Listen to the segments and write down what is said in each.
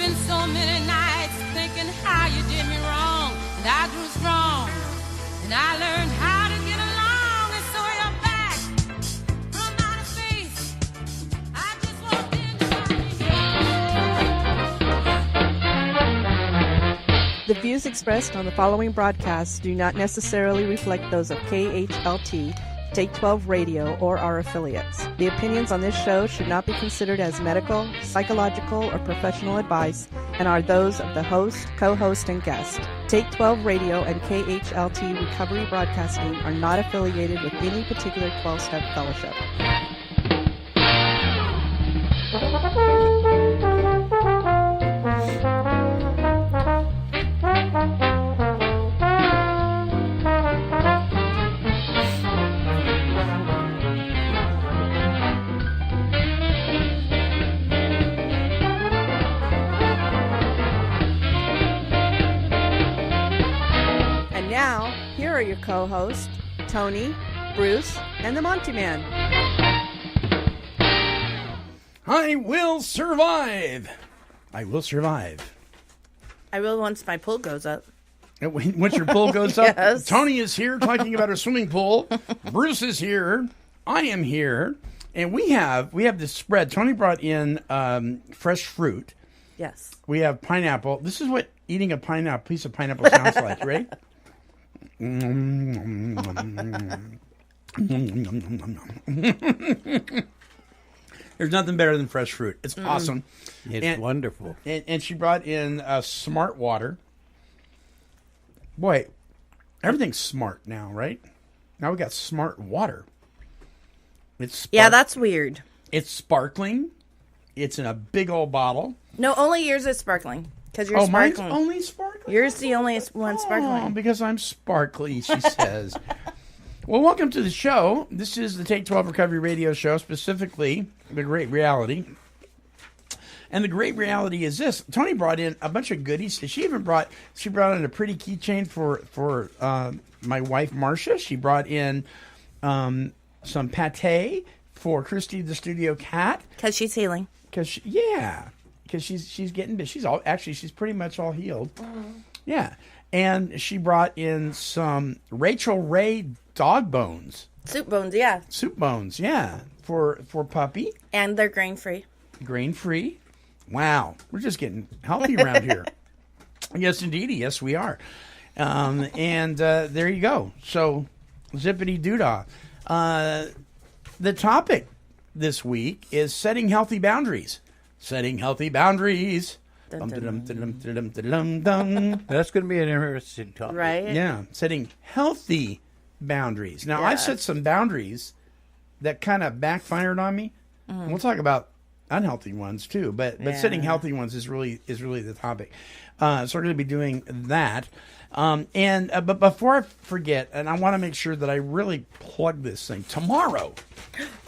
spent so many nights thinking how you did me wrong, and I grew strong, and I learned how to get along, and so you're back from outer space. I just walked in. The views expressed on the following broadcasts do not necessarily reflect those of KHLT, Take 12 Radio, or our affiliates. The opinions on this show should not be considered as medical, psychological, or professional advice and are those of the host, co-host, and guest. Take 12 Radio and KHLT Recovery Broadcasting are not affiliated with any particular 12-step fellowship. Now, here are your co-hosts, Toni, Bruce, and the Monty'man. I will survive. I will survive. I will once my pool goes up. Once your pool goes up, Yes. Toni is here talking about her swimming pool. Bruce is here. I am here. And we have this spread. Toni brought in fresh fruit. Yes. We have pineapple. This is what eating a piece of pineapple sounds like, right? There's nothing better than fresh fruit. It's awesome. It's wonderful. And she brought in smart water. Boy, everything's smart now, right? Now we got smart water. Yeah, that's weird. It's sparkling. It's in a big old bottle. No, only yours is sparkling. Because you're mine's sparkling. only sparkling? Yours the only one sparkling. Oh, because I'm sparkly, she says. Well, welcome to the show. This is the Take 12 Recovery Radio Show, specifically The Great Reality. And the great reality is this. Toni brought in a bunch of goodies. She brought in a pretty keychain for my wife, Marcia. She brought in some pate for Christy, the studio cat. Because she's healing. Because she's getting big. She's pretty much all healed. Mm-hmm. Yeah. And she brought in some Rachel Ray dog bones. Soup bones, yeah. Soup bones, yeah. For Puppy. And they're grain-free. Grain-free. Wow. We're just getting healthy around here. Yes, indeedy. Yes, we are. And there you go. So, zippity-doo-dah. The topic this week is setting healthy boundaries. Setting healthy boundaries. That's going to be an interesting topic. Right? Yeah, setting healthy boundaries. Now, Yeah. I've set some boundaries that kind of backfired on me. And we'll talk about unhealthy ones too, but setting healthy ones is really the topic. So we're going to be doing that. But before I forget, and I want to make sure that I really plug this thing tomorrow.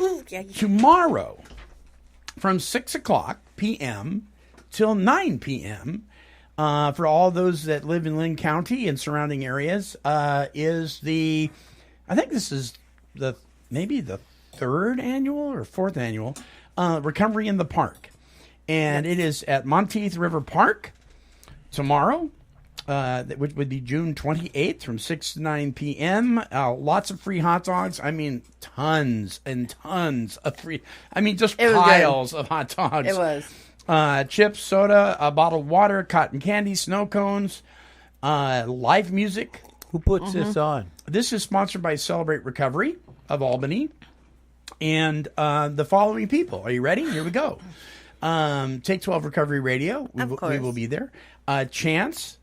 Ooh, yeah. Tomorrow, from 6 o'clock p.m. till 9 p.m., for all those that live in Lynn County and surrounding areas, I think this is maybe the third annual or fourth annual Recovery in the Park. And it is at Monteith River Park tomorrow, which would be June 28th from 6 to 9 p.m. Lots of free hot dogs. I mean, tons and tons of free. I mean, just piles of hot dogs. It was. Chips, soda, a bottled water, cotton candy, snow cones, live music. Who puts this on? This is sponsored by Celebrate Recovery of Albany and the following people. Are you ready? Here we go. Take 12 Recovery Radio. We will be there. Chance,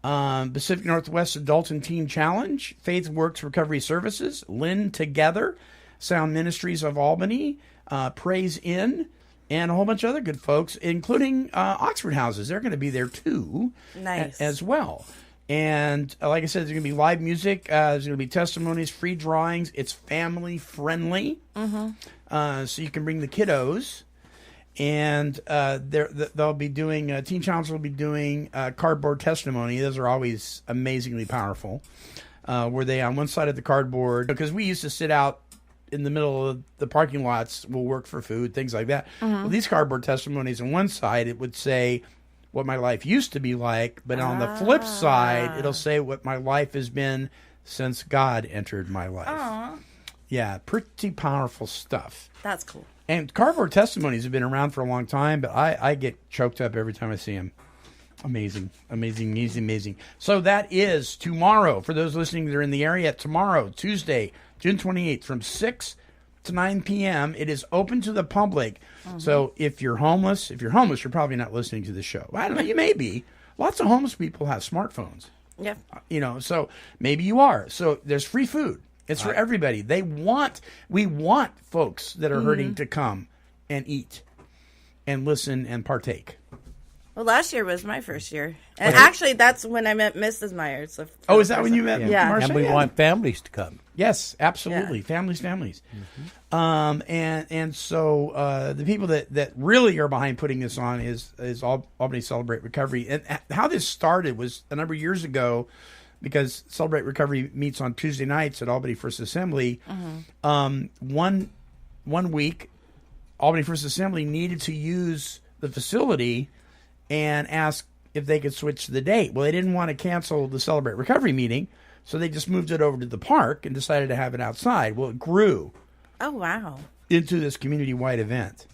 Pacific Northwest Adult and Teen Challenge, Faith Works Recovery Services, Lynn Together, Sound Ministries of Albany, Praise Inn, and a whole bunch of other good folks, including Oxford Houses. They're going to be there too. Nice. As well. And like I said, there's going to be live music. There's going to be testimonies, free drawings. It's family friendly. So you can bring the kiddos. And they'll be doing, Teen Challenge will be doing cardboard testimony. Those are always amazingly powerful. Where they, on one side of the cardboard, because we used to sit out in the middle of the parking lots, we'll work for food, things like that. Well, these cardboard testimonies, on one side, it would say, what my life used to be like, but on the flip side, it'll say what my life has been since God entered my life. Aw, Yeah, pretty powerful stuff. that's cool. And cardboard testimonies have been around for a long time, but I get choked up every time I see them. Amazing, amazing, amazing, amazing. So that is tomorrow. For those listening that are in the area, tomorrow, Tuesday, June 28th, from 6 to 9 p.m. It is open to the public. So if you're homeless, you're probably not listening to the show. I don't know, you may be. Lots of homeless people have smartphones. Yeah. So maybe you are. So there's free food. It's for everybody. We want folks that are hurting to come and eat and listen and partake. Well, last year was my first year. And actually, that's when I met Mrs. Myers. Oh, is that when you met Yeah. Marcia? And we want families to come. Yes, absolutely. Yeah. Families. And so the people that really are behind putting this on is Albany Celebrate Recovery. And how this started was a number of years ago, because Celebrate Recovery meets on Tuesday nights at Albany First Assembly. One week, Albany First Assembly needed to use the facility and ask if they could switch the date. Well, they didn't want to cancel the Celebrate Recovery meeting, so they just moved it over to the park and decided to have it outside. Well, it grew Oh, wow. into this community-wide event.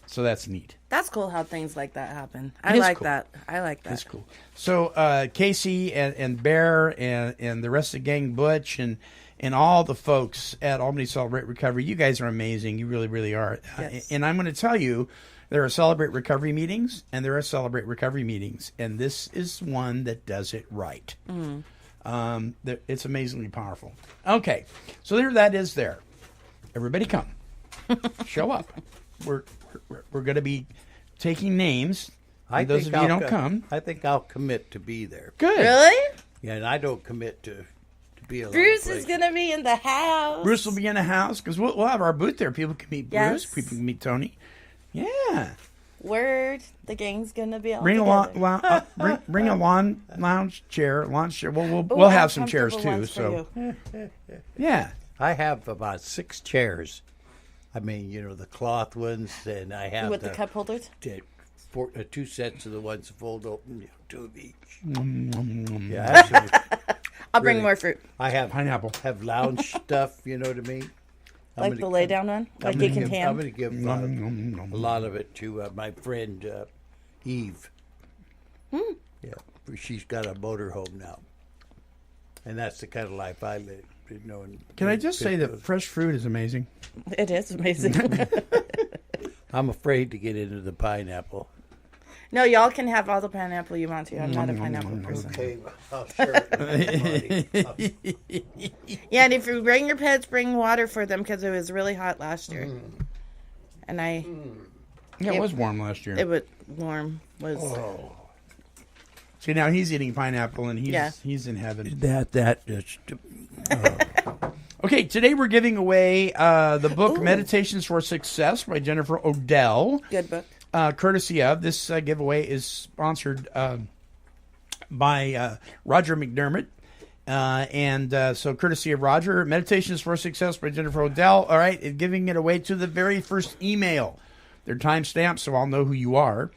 So that's neat. That's cool how things like that happen. It I is like cool. that. I like that. That's cool. So Casey and Bear and the rest of the gang, Butch and all the folks at Albany Celebrate Recovery, you guys are amazing. You really, really are. Yes. And I'm going to tell you, there are Celebrate Recovery meetings and there are Celebrate Recovery meetings. And this is one that does it right. It's amazingly powerful. Okay. So that is there. Everybody come. Show up. We're going to be taking names. And those of you who don't come. I think I'll commit to be there. Good. Really? Yeah, and I don't commit to be a Bruce is going to be in the house. Bruce will be in the house because we'll have our booth there. People can meet Yes. Bruce. People can meet Tony. Yeah. Word. The gang's going to be all Bring together. bring a lounge chair. Well, Ooh, we'll I have some chairs comfortable too. ones for So you. yeah. I have about 6 chairs. I mean, the cloth ones, and I have With the cup holders? 2 sets of the ones that fold open, 2 of each. Yeah, absolutely. I'll bring Really. more fruit. I have Pineapple. Have lounge stuff. You know what I mean? Like the lay down one? Like you can I'm tan? going to give a lot of it to my friend Eve. Yeah, she's got a motorhome now, and that's the kind of life I live. Can I just say that fresh fruit is amazing? It is amazing. I'm afraid to get into the pineapple. No, y'all can have all the pineapple you want to. I'm not a pineapple person. Okay, I'll share it. Yeah, and if you bring your pets, bring water for them because it was really hot last year. And Yeah, it was warm last year. it was warm. See, now he's eating pineapple and Yeah. he's in heaven. that just Okay, today we're giving away the book Meditations for Success by Jennifer Odell. Good book. Courtesy of this giveaway is sponsored by Roger McDermott. So courtesy of Roger, Meditations for Success by Jennifer Odell. All right, and giving it away to the very first email. They're timestamped, so I'll know who you are.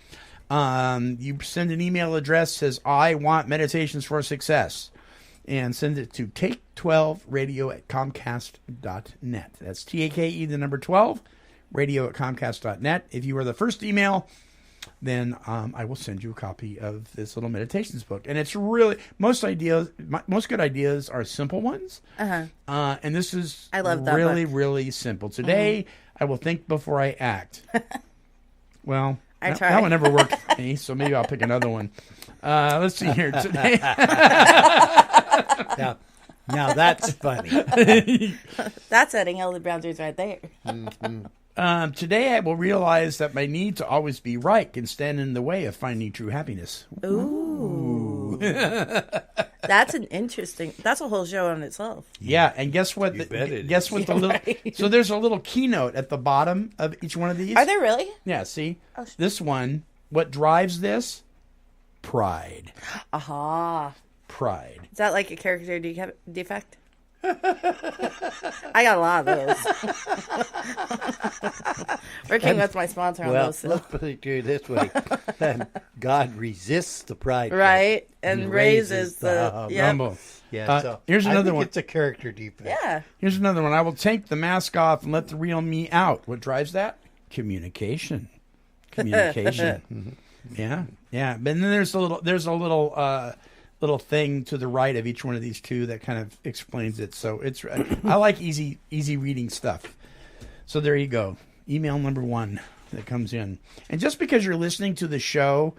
You send an email address, says, I want Meditations for Success. And send it to take12radio@comcast.net. That's TAKE, the number 12, radio@comcast.net. If you are the first email, then I will send you a copy of this little meditations book. And it's really, most good ideas are simple ones. And this is I love that really, book. really simple. Today, I will think before I act. Well, I that try. one never worked for me, so maybe I'll pick another one. Let's see here today. now that's funny. That's setting healthy boundaries right there. Today I will realize that my need to always be right can stand in the way of finding true happiness. Ooh. That's that's a whole show on itself. Yeah, and guess what? You bet it Guess is. what the little so there's a little keynote at the bottom of each one of these. Are there really? Yeah, see? Oh, This one, what drives this? Pride. Aha. Pride. Is that like a character defect? I got a lot of those. Working with my sponsor on Well, those. let's put it to you this way. God resists the pride. Right? And raises the... Yep. Humble. Yeah, so here's I another think one. It's a character defect. Yeah. Here's another one. I will take the mask off and let the real me out. What drives that? Communication. Communication. Yeah. But then there's a little thing to the right of each one of these two that kind of explains it. So it's I like easy reading stuff. So there you go. Email number 1 that comes in. And just because you're listening to the show,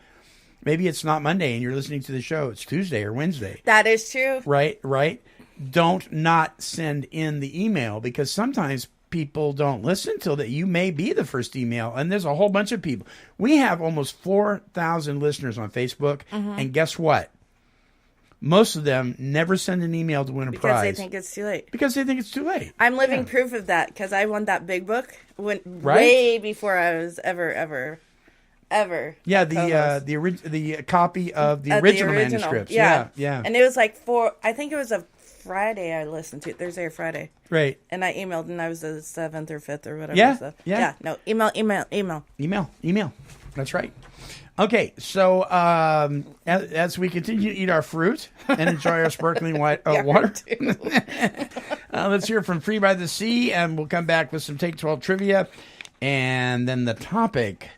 maybe it's not Monday and you're listening to the show, it's Tuesday or Wednesday. That is true. Right. Don't not send in the email, because sometimes people don't listen till that you may be the first email, and there's a whole bunch of people. We have almost 4,000 listeners on Facebook, and guess what? Most of them never send an email to win a prize. Because they think it's too late. Because they think it's too late. I'm living proof of that, because I won that big book way before I was ever. Yeah, the copy of the original manuscripts. Yeah. And it was like I think it was a Friday I listened to it, Thursday or Friday. Right. And I emailed, and I was the 7th or 5th or whatever. Yeah. No, email. Email. That's right. Okay, so as we continue to eat our fruit and enjoy our sparkling water, let's hear from Free by the Sea, and we'll come back with some Take 12 trivia, and then the topic,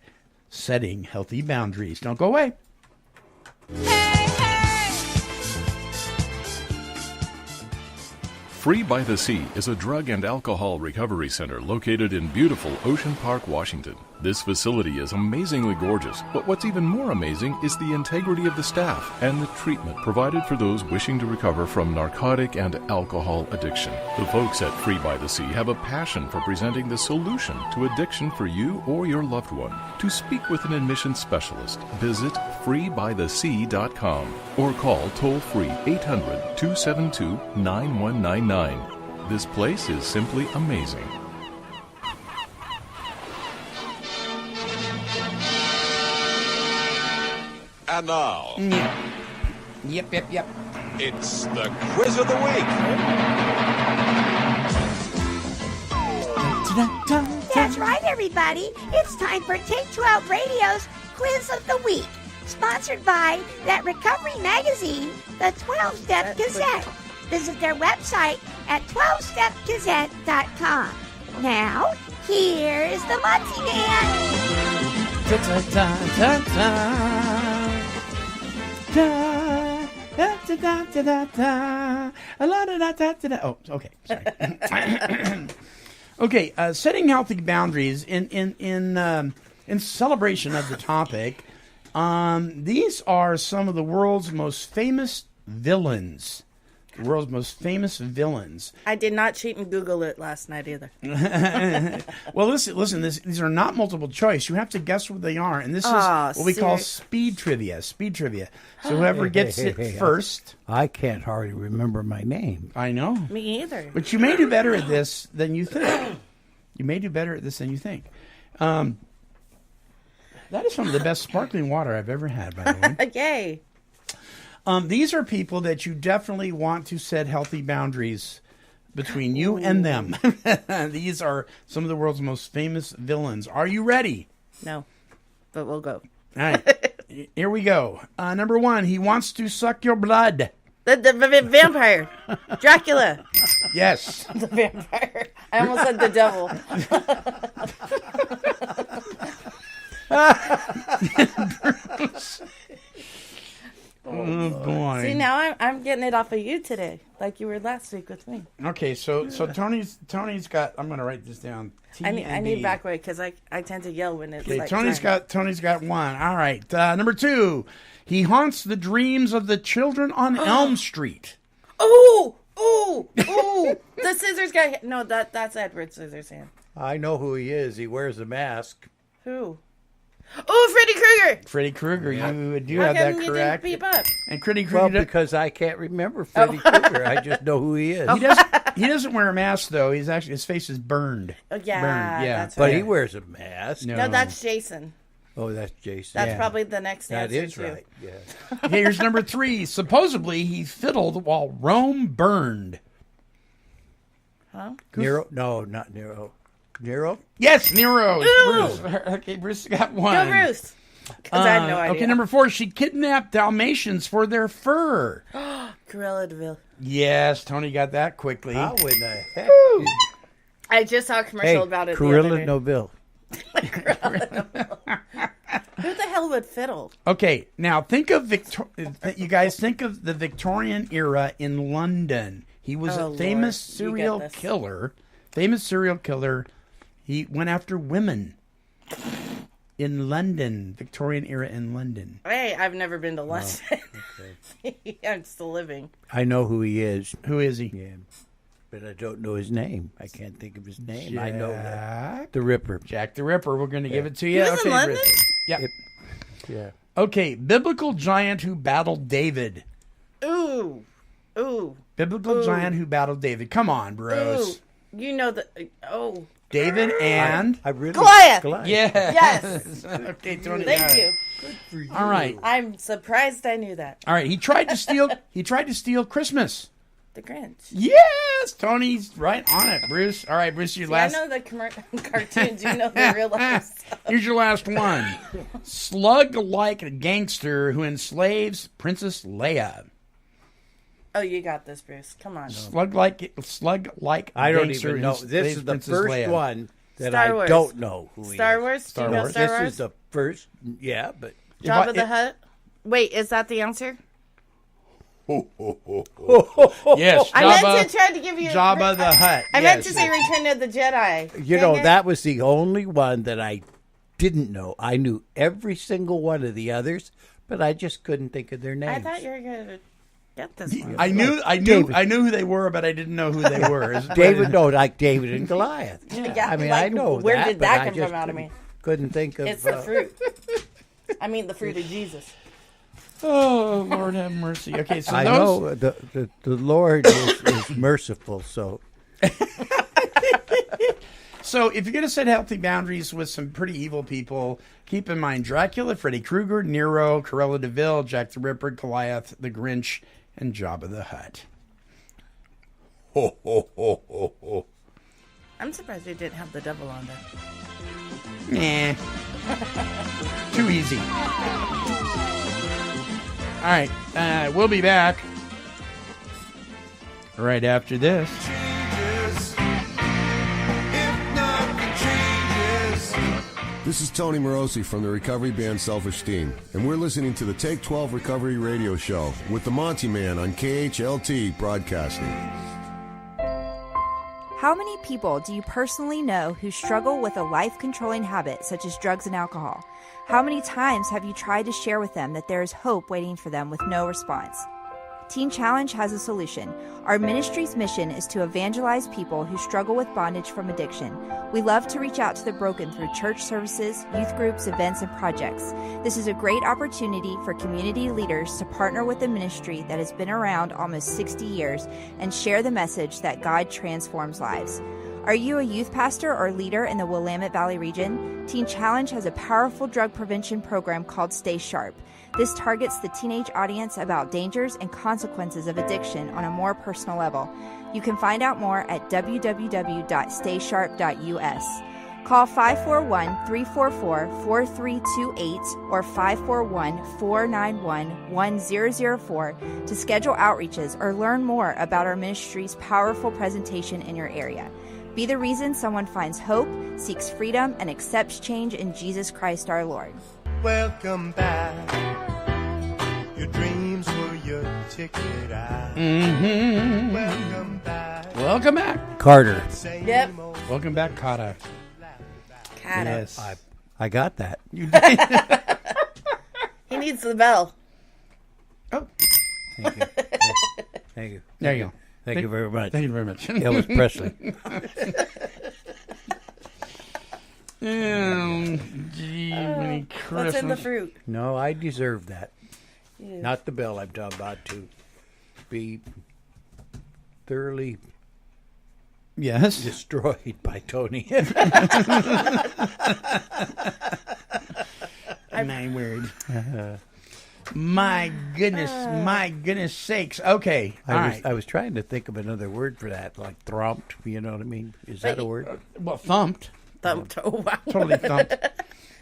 setting healthy boundaries. Don't go away. Free by the Sea is a drug and alcohol recovery center located in beautiful Ocean Park, Washington. This facility is amazingly gorgeous, but what's even more amazing is the integrity of the staff and the treatment provided for those wishing to recover from narcotic and alcohol addiction. The folks at Free by the Sea have a passion for presenting the solution to addiction for you or your loved one. To speak with an admission specialist, visit freebythesea.com or call toll-free 800-272-9199. This place is simply amazing. And now, Yep. it's the quiz of the week. That's right, everybody. It's time for Take 12 Radio's Quiz of the Week, sponsored by that recovery magazine, the 12-Step Gazette. Visit their website at 12stepgazette.com. Now, here's the Monty'man. Oh, okay. Sorry. Okay, setting healthy boundaries in celebration of the topic. These are some of the world's most famous villains. The world's most famous villains. I did not cheat and Google it last night either. Well, listen. These are not multiple choice. You have to guess what they are, and this is what we call speed trivia. Speed trivia. So whoever gets it first. I can't hardly remember my name. I know. Me either. But you may do better at this than you think. That is some of the best sparkling water I've ever had, by the way. Yay. These are people that you definitely want to set healthy boundaries between you and them. These are some of the world's most famous villains. Are you ready? No, but we'll go. All right. Here we go. Number 1, he wants to suck your blood. The vampire. Dracula. Yes. The vampire. I almost said the devil. Oh, boy. See, now I'm getting it off of you today, like you were last week with me. Okay, so Tony's got. I'm going to write this down. I need back way because I tend to yell when it's like Tony's got one. All right, number 2, he haunts the dreams of the children on Elm Street. Oh! The scissors guy. No, that's Edward Scissorhands. I know who he is. He wears a mask. Who? Oh, Freddy Krueger. Freddy Krueger. Yeah. You do have that correct. You didn't beep up. And Freddy Krueger. Well, because I can't remember Freddy Krueger. I just know who he is. He doesn't wear a mask though. He's actually his face is burned. Oh yeah, burned. Yeah. that's But right. he wears a mask. No, that's Jason. Oh, that's Jason. That's probably the next That answer is too. right. Yeah. Okay, here's number 3. Supposedly he fiddled while Rome burned. Huh? Nero? No, not Nero. Nero? Yes, Nero. Bruce. Okay, Bruce got one. Go, Bruce. Because I had no idea. Okay, number 4. She kidnapped Dalmatians for their fur. Cruella de Vil. Yes, Tony got that quickly. How in the heck? I just saw a commercial about it. Cruella de Vil. Who the hell would fiddle? Okay, now think of you guys think of the Victorian era in London. He was a famous serial killer. He went after women in London, Victorian era in London. Hey, I've never been to London. Okay. I'm still living. I know who he is. Who is he? Yeah. But I don't know his name. I can't think of his name. Jack I know that. The Ripper. Jack the Ripper. We're going to give it to you. He was in London? Yeah. Yeah. Okay, biblical giant who battled David. Ooh. Biblical giant who battled David. Come on, bros. Ooh. You know the... David and... I really... Goliath. Yes. Okay, Tony. Thank you. Good for you. All right. I'm surprised I knew that. All right. He tried to steal Christmas. The Grinch. Yes, Tony's right on it, Bruce. All right, Bruce, your last. I know the cartoons. You know the real life stuff. Here's your last one. Slug-like gangster who enslaves Princess Leia. Oh, you got this, Bruce. Come on. Slug-like I don't gangster even know. who This is enslaves the Princess first Leia. one that Star I Wars. don't know who he Star is. Wars? Star Do you know Wars. Star This Wars? is the first. Yeah, but... Jabba the Hutt? Wait, is that the answer? Yes, I meant to try to give you... Jabba the Hutt. I meant to say Return of the Jedi. You know, that was the only one that I didn't know. I knew every single one of the others, but I just couldn't think of their names. I thought you were going to get this one. I knew who they were, but I didn't know who they were. Like David and Goliath. Yeah, I mean, like, I know where that, did but that I come just from out of me? couldn't think of... It's the fruit. I mean, the fruit of Jesus. Oh, Lord have mercy. Okay, so I know the Lord is merciful, so... So if you're going to set healthy boundaries with some pretty evil people, keep in mind Dracula, Freddy Krueger, Nero, Cruella de Vil, Jack the Ripper, Goliath, the Grinch, and Jabba the Hutt. Ho, ho, ho, ho, ho. I'm surprised they didn't have the devil on there. Nah. Too easy. All right, we'll be back right after this. This is Tony Morosi from the recovery band Self-Esteem, and we're listening to the Take 12 Recovery Radio Show with the Monty'man on KHLT Broadcasting. How many people do you personally know who struggle with a life-controlling habit such as drugs and alcohol? How many times have you tried to share with them that there is hope waiting for them with no response? Teen Challenge has a solution. Our ministry's mission is to evangelize people who struggle with bondage from addiction. We love to reach out to the broken through church services, youth groups, events, and projects. This is a great opportunity for community leaders to partner with a ministry that has been around almost 60 years and share the message that God transforms lives. Are you a youth pastor or leader in the Willamette Valley region? Teen Challenge has a powerful drug prevention program called Stay Sharp. This targets the teenage audience about dangers and consequences of addiction on a more personal level. You can find out more at www.staysharp.us. Call 541-344-4328 or 541-491-1004 to schedule outreaches or learn more about our ministry's powerful presentation in your area. Be the reason someone finds hope, seeks freedom, and accepts change in Jesus Christ our Lord. Welcome back. Your dreams were your ticket out. Mm-hmm. Welcome back. Welcome back. Carter. Yep. Welcome back, Carter. Yes. I got that. You did. He needs the bell. Oh. Thank you. Thank you. There you go. Thank you very much. Thank you very much. Elvis Presley. Gee, many Christmas. What's in the fruit? No, I deserve that. Yeah. Not the bell I'm talking about, to be thoroughly destroyed by Tony. My word. My goodness sakes. Okay. I was trying to think of another word for that, like thrumped. You know what I mean? Is that a word? Well, thumped. Thumped. Oh, wow. Totally thumped.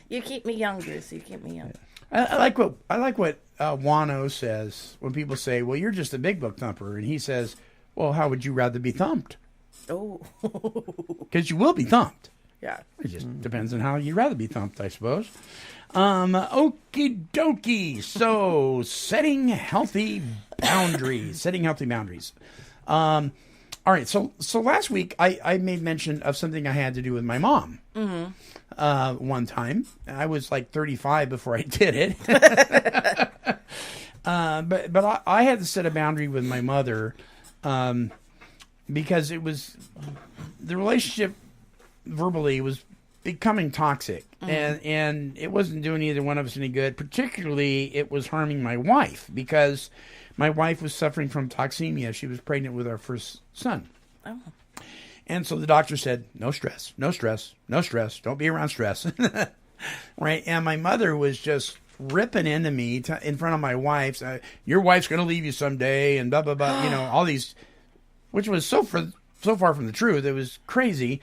You keep me young, Bruce. You keep me young. I like what Wano says when people say, well, you're just a big book thumper. And he says, well, how would you rather be thumped? Oh. Because you will be thumped. Yeah. It just depends on how you'd rather be thumped, I suppose. Okie dokie. So, setting healthy boundaries. All right. So last week I made mention of something I had to do with my mom. One time. I was like 35 before I did it. But I had to set a boundary with my mother, because it was the relationship verbally was becoming toxic, and it wasn't doing either one of us any good. Particularly, it was harming my wife because my wife was suffering from toxemia. She was pregnant with our first son. Oh. And so the doctor said, no stress, no stress, no stress. Don't be around stress. Right. And my mother was just ripping into me in front of my wife. Your wife's going to leave you someday and blah, blah, blah. All these, which was so far from the truth. It was crazy.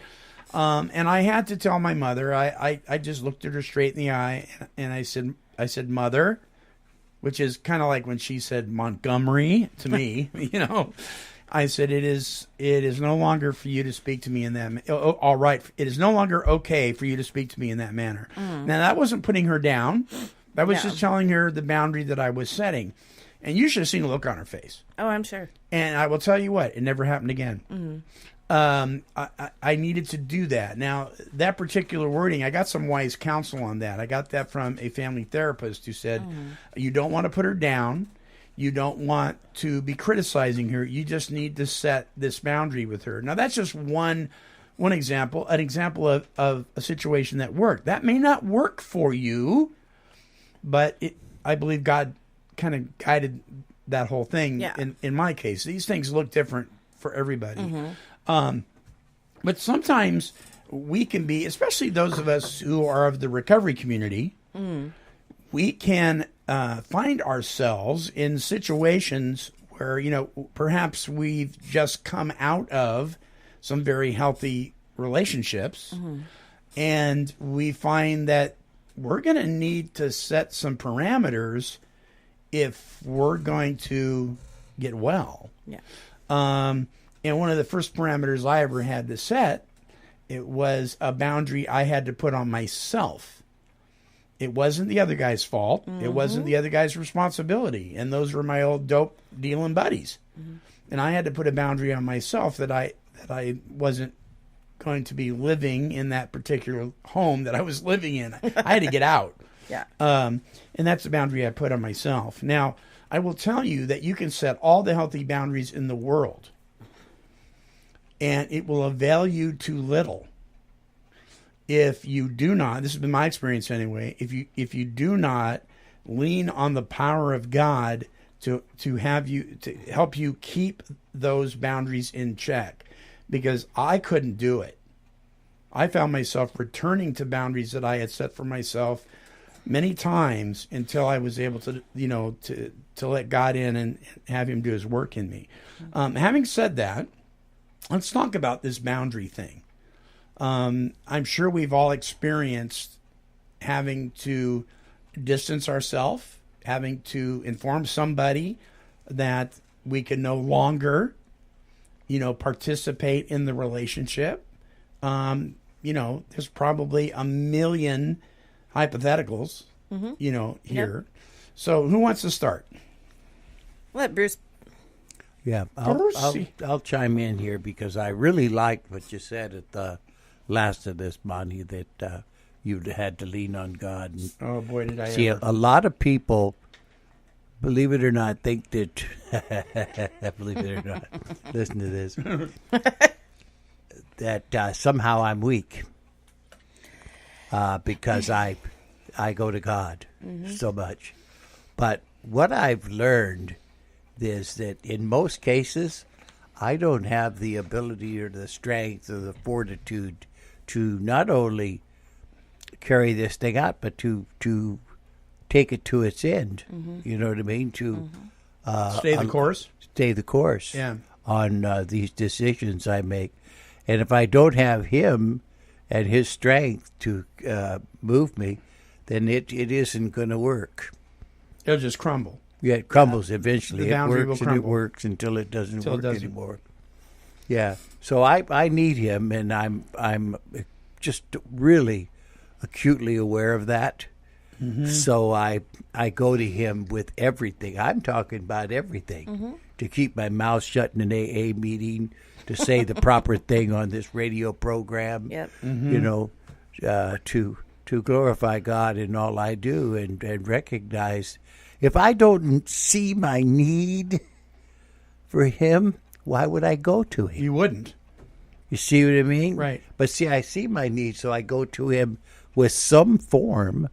And I had to tell my mother, I just looked at her straight in the eye and I said, Mother, which is kind of like when she said Montgomery to me, I said, it is no longer for you to speak to me in that. All right. It is no longer okay for you to speak to me in that manner. Now, that wasn't putting her down. That was just telling her the boundary that I was setting. And you should have seen the look on her face. Oh, I'm sure. And I will tell you what, it never happened again. I needed to do that. Now, that particular wording, I got some wise counsel on that. I got that from a family therapist who said, you don't want to put her down. You don't want to be criticizing her. You just need to set this boundary with her. Now, that's just one example, an example of a situation that worked. That may not work for you, but I believe God kind of guided that whole thing in my case. These things look different for everybody. But sometimes we can be, especially those of us who are of the recovery community, we can find ourselves in situations where, perhaps we've just come out of some very healthy relationships, and we find that we're going to need to set some parameters if we're going to get well. Yeah. And one of the first parameters I ever had to set, it was a boundary I had to put on myself. It wasn't the other guy's fault. It wasn't the other guy's responsibility. And those were my old dope dealing buddies. And I had to put a boundary on myself that I wasn't going to be living in that particular home that I was living in. I had to get out. Yeah. And that's the boundary I put on myself. Now, I will tell you that you can set all the healthy boundaries in the world, and it will avail you too little if you do not. This has been my experience anyway. If you do not lean on the power of God to help you keep those boundaries in check, because I couldn't do it. I found myself returning to boundaries that I had set for myself many times until I was able to, to let God in and have Him do His work in me. Having said that, let's talk about this boundary thing. I'm sure we've all experienced having to distance ourselves, having to inform somebody that we can no longer, participate in the relationship. There's probably a million hypotheticals, here. Yep. So who wants to start? Let Bruce. Yeah, I'll chime in here because I really liked what you said at the last of this, Bonnie, that you had to lean on God. And oh, boy, did I see, ever. A lot of people, believe it or not, think that, believe it or not, listen to this, that somehow I'm weak because I go to God so much. But what I've learned is that in most cases, I don't have the ability or the strength or the fortitude to not only carry this thing out, but to take it to its end. You know what I mean? To stay the course. Stay the course. Yeah. On these decisions I make, and if I don't have him and his strength to move me, then it isn't going to work. It'll just crumble. Yeah, it crumbles eventually. The boundary it works will and it crumble. works until it doesn't work anymore. Yeah. So I need him, and I'm just really acutely aware of that. So I go to him with everything. I'm talking about everything. To keep my mouth shut in an AA meeting, to say the proper thing on this radio program. Yep. You know, to glorify God in all I do, and recognize if I don't see my need for him, why would I go to him? You wouldn't. You see what I mean? Right. But see, I see my need, so I go to him with some form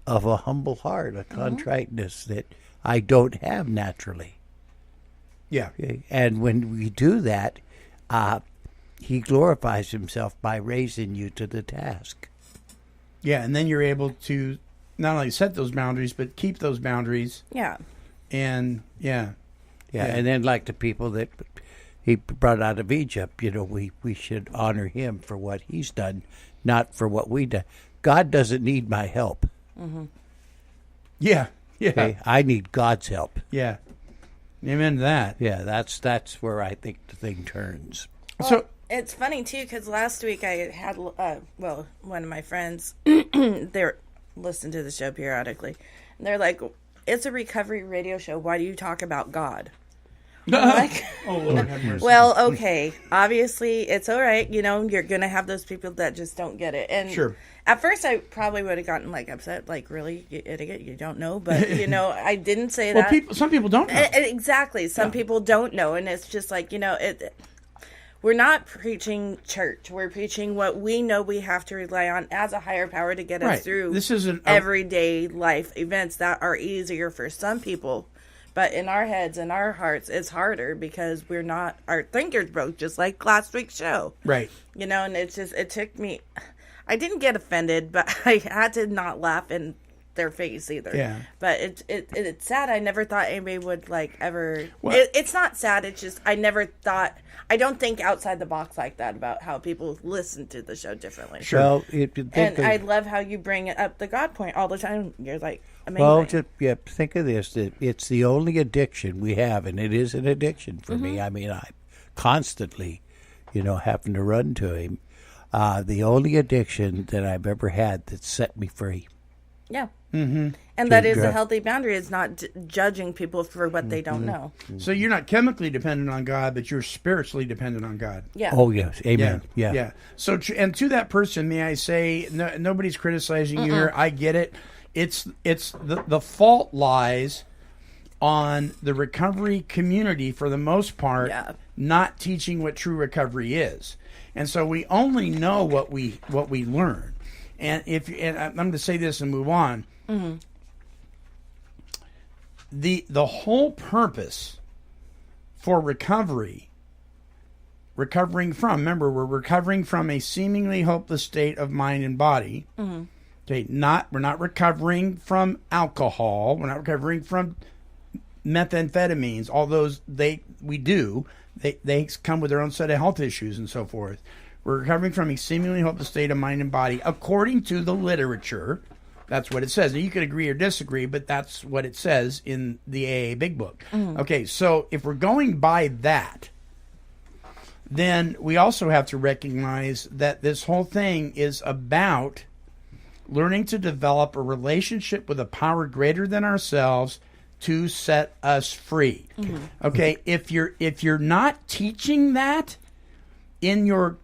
of a humble heart, a contriteness that I don't have naturally. Yeah. Okay? And when we do that, he glorifies himself by raising you to the task. Yeah, and then you're able to not only set those boundaries, but keep those boundaries. Yeah. And, Yeah, and then like the people that he brought out of Egypt, you know, we should honor him for what he's done, not for what we done. God doesn't need my help. Yeah. Okay? I need God's help. Yeah. Amen to that. Yeah, that's where I think the thing turns. So it's funny too, because last week I had one of my friends they're listening to the show periodically, and they're like, "It's a recovery radio show. Why do you talk about God?" I'm like, oh Lord have mercy. well, okay, obviously it's all right. You know, you're gonna have those people that just don't get it, and Sure. At first, I probably would have gotten like upset, like, "Really, you idiot? You don't know?" But you know, I didn't say that. Some people don't know. Exactly. Some people don't know, and it's just like, you know, we're not preaching church. We're preaching what we know we have to rely on as a higher power to get us through This is everyday life events that are easier for some people. But in our heads and our hearts, it's harder because our thinkers broke, just like last week's show. Right. You know, and it took me, I didn't get offended, but I had to not laugh in their face either. Yeah. But it's sad. I never thought anybody would like ever. Well, It's not sad. It's just I never thought. I don't think outside the box like that about how people listen to the show differently. Sure. Well, I love how you bring up the God point all the time. You're like amazing. Well, think of this: that it's the only addiction we have, and it is an addiction for me. I mean, I'm constantly, having to run to him. The only addiction that I've ever had that set me free. Yeah. Mm-hmm. And that is a healthy boundary. It's not judging people for what they don't know. So you're not chemically dependent on God, but you're spiritually dependent on God. Yeah. Oh, yes. Amen. Yeah. So, and to that person, may I say, nobody's criticizing you here. I get it. It's the fault lies on the recovery community for the most part, not teaching what true recovery is. And so we only know what we learn. And I'm going to say this and move on. Mm-hmm. The whole purpose for recovering from, remember, we're recovering from a seemingly hopeless state of mind and body. Mm-hmm. Okay, we're not recovering from alcohol. We're not recovering from methamphetamines. All those we do. They come with their own set of health issues and so forth. We're recovering from a seemingly hopeless state of mind and body, according to the literature. That's what it says. Now, you could agree or disagree, but that's what it says in the AA Big Book. Mm. Okay, so if we're going by that, then we also have to recognize that this whole thing is about learning to develop a relationship with a power greater than ourselves to set us free. Mm-hmm. Okay, if you're not teaching that in your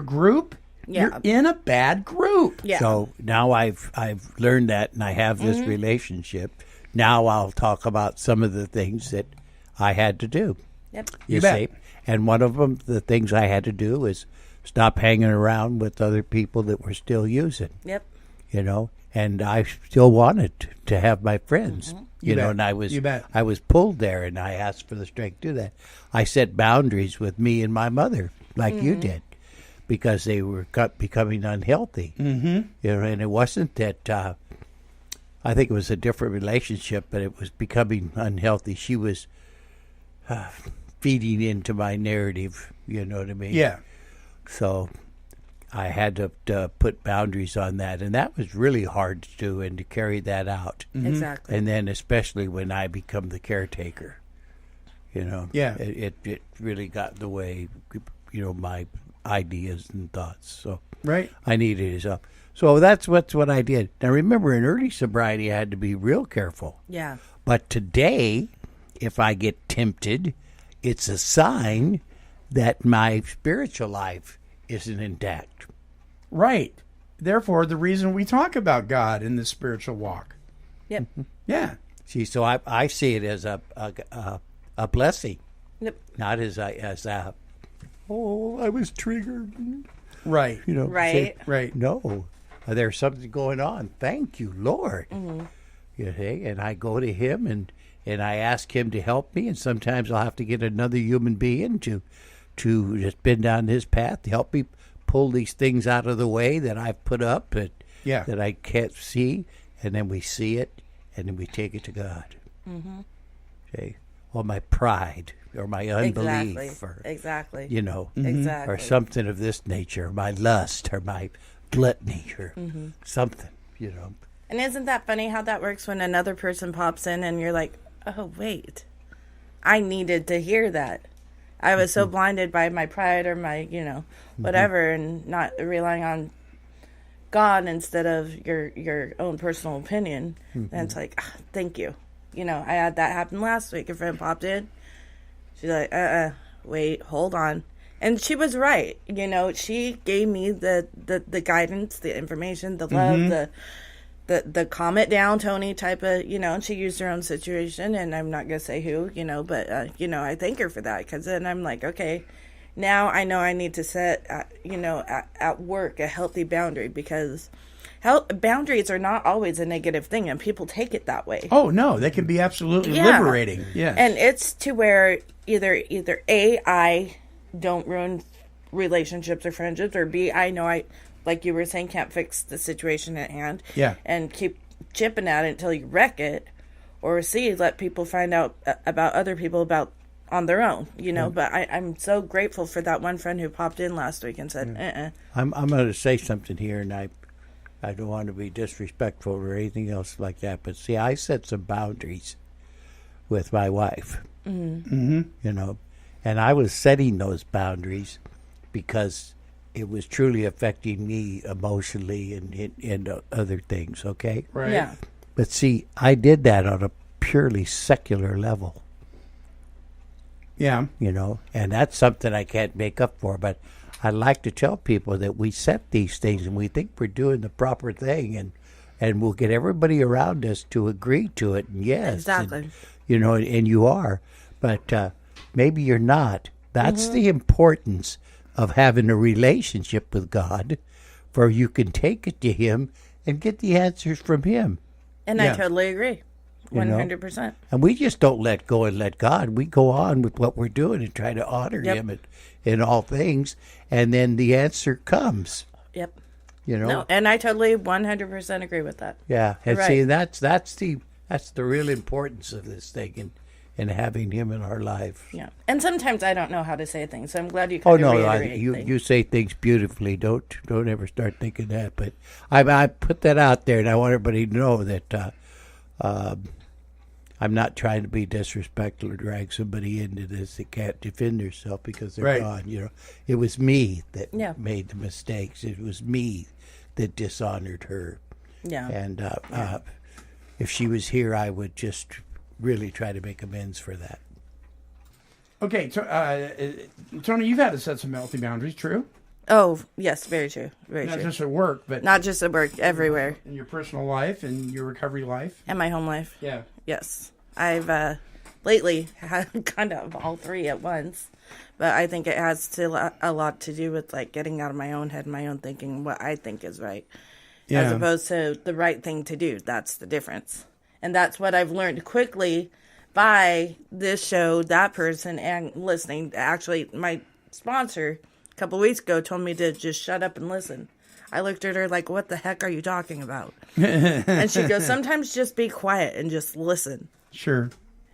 group, you're in a bad group. Yeah. So now I've learned that, and I have this relationship. Now I'll talk about some of the things that I had to do. Yep. You see? And one of them, the things I had to do is stop hanging around with other people that were still using. Yep. And I still wanted to have my friends. Mm-hmm. And I was pulled there, and I asked for the strength to do that. I set boundaries with me and my mother, like you did, because they were becoming unhealthy. Mm-hmm. And it wasn't that I think it was a different relationship, but it was becoming unhealthy. She was feeding into my narrative, you know what I mean? Yeah. So I had to put boundaries on that, and that was really hard to do and to carry that out. Exactly. And then especially when I become the caretaker, you know? Yeah. It really got in the way, you know, my ideas and thoughts. So Right. I needed his help. So that's what I did. Now remember, in early sobriety, I had to be real careful. Yeah. But today, if I get tempted, it's a sign that my spiritual life isn't intact. Right. Therefore, the reason we talk about God in the spiritual walk. Yep. Yeah. See, so I see it as a blessing, Yep. not as a oh, I was triggered. Right. You know, Right. Right. No, there's something going on. Thank you, Lord. You see, and I go to Him and I ask Him to help me, and sometimes I'll have to get another human being to just bend down His path to help me pull these things out of the way that I've put up that I can't see, and then we see it, and then we take it to God. Okay, or my pride, or my unbelief, Exactly. you know, Exactly. or something of this nature, my lust, or my gluttony, or something, you know. And isn't that funny how that works when another person pops in and you're like, oh, wait, I needed to hear that. I was so blinded by my pride or my, you know, whatever, and not relying on God instead of your own personal opinion. And it's like, thank you. You know, I had that happen last week. A friend popped in. She's like, wait, hold on. And she was right. You know, she gave me the guidance, the information, the love, the calm it down, Tony type of, you know, and she used her own situation, and I'm not going to say who, you know, but, you know, I thank her for that, because then I'm like, okay, now I know I need to set, you know, at work a healthy boundary, because boundaries are not always a negative thing, and people take it that way. Oh, no, they can be absolutely liberating. Yeah. And it's to where either A, I don't ruin relationships or friendships, or B, I know I, like you were saying, can't fix the situation at hand. Yeah. And keep chipping at it until you wreck it. Or C, let people find out about other people on their own, you know. But I'm so grateful for that one friend who popped in last week and said, I'm going to say something here, and I don't want to be disrespectful or anything else like that, but see, I set some boundaries with my wife, you know, and I was setting those boundaries because it was truly affecting me emotionally and other things, okay? Right. Yeah. But see, I did that on a purely secular level. Yeah. You know, and that's something I can't make up for, but I like to tell people that we set these things and we think we're doing the proper thing, and we'll get everybody around us to agree to it. And yes, Exactly. and, you know, and you are, but maybe you're not. That's the importance of having a relationship with God, for you can take it to Him and get the answers from Him. And I totally agree. 100%. And we just don't let go and let God. We go on with what we're doing and try to honor Him in all things, and then the answer comes. Yep. You know. No, and I totally 100% agree with that. Yeah, and Right. see, that's the real importance of this thing, and having Him in our life. Yeah. And sometimes I don't know how to say things, so I'm glad you Oh kind of no, reiterate things. you say things beautifully. Don't ever start thinking that. But I put that out there, and I want everybody to know that I'm not trying to be disrespectful or drag somebody into this that can't defend themselves because they're gone. You know, it was me that made the mistakes. It was me that dishonored her. Yeah. And if she was here, I would just really try to make amends for that. Okay, Tony, you've had to set some healthy boundaries, true? Oh, yes, very true. Very Not true. just at work, but Not just at work, everywhere. in your personal life and your recovery life. And my home life. Yeah. Yes. I've lately had kind of all three at once. But I think it has a lot to do with like getting out of my own head, my own thinking, what I think is right. Yeah. As opposed to the right thing to do. That's the difference. And that's what I've learned quickly by this show, that person, and listening. Actually, my sponsor a couple weeks ago told me to just shut up and listen. I looked at her like, what the heck are you talking about? And she goes, sometimes just be quiet and just listen. Sure.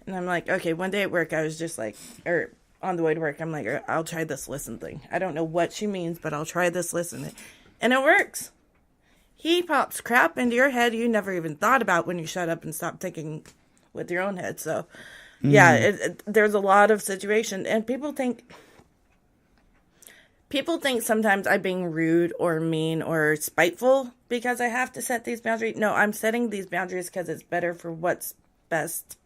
And I'm like, okay, one day at work, I was just like, or on the way to work, I'm like, I'll try this listen thing. I don't know what she means, but I'll try this listen thing. And it works. He pops crap into your head you never even thought about when you shut up and stop thinking with your own head. So, yeah, there's a lot of situations. And people think sometimes I'm being rude or mean or spiteful because I have to set these boundaries. No, I'm setting these boundaries because it's better for what's best